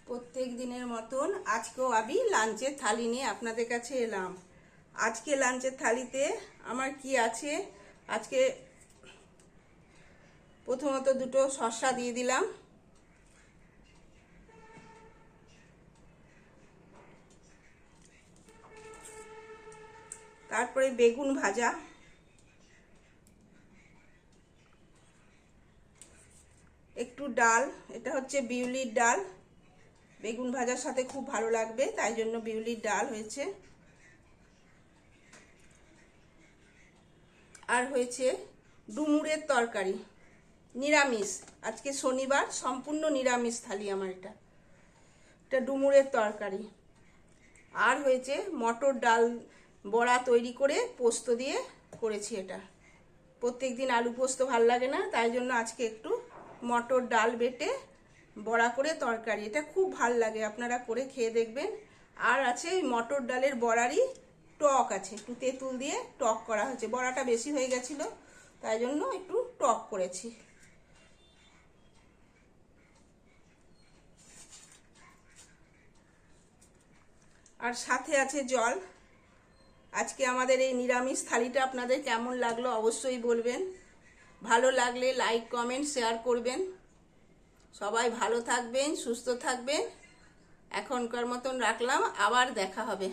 প্রত্যেক দিনের মতন আজকেও আমি লাঞ্চের থালি নিয়ে আপনাদের কাছে এলাম। আজকে লাঞ্চের থালিতে আমার কি আছে, আজকে প্রথমত দুটো শসা দিয়ে দিলাম, তারপরে বেগুন ভাজা, একটু ডাল, এটা হচ্ছে বিউলির ডাল, বেগুন ভাজার সাথে খুব ভালো লাগবে তাই জন্য বিউলির ডাল হয়েছে। আর হয়েছে ডুমুরের তরকারি, নিরামিষ, আজকে শনিবার, সম্পূর্ণ নিরামিষ থালি আমার এটা ডুমুরের তরকারি। আর হয়েছে মটর ডাল বড়া তৈরি করে পোস্ত দিয়ে করেছি। এটা প্রত্যেক দিন আলু পোস্ত ভাল লাগে না, তাই জন্য আজকে একটু মটর ডাল বেটে বড়া করে তরকারি, এটা খুব ভাল লাগে, আপনারা করে খেয়ে দেখবেন। আর আছে মটর ডালের বড়ারই টক আছে, একটু তেঁতুল দিয়ে টক করা হয়েছে, বড়াটা বেশি হয়ে গেছিল তাই জন্য একটু টক করেছি। আর সাথে আছে জল। আজকে আমাদের এই নিরামিষ থালিটা আপনাদের কেমন লাগলো অবশ্যই বলবেন, ভালো লাগলে লাইক কমেন্ট শেয়ার করবেন। সবাই ভালো থাকবেন, সুস্থ থাকবেন। এখনকার মতন রাখলাম, আবার দেখা হবে।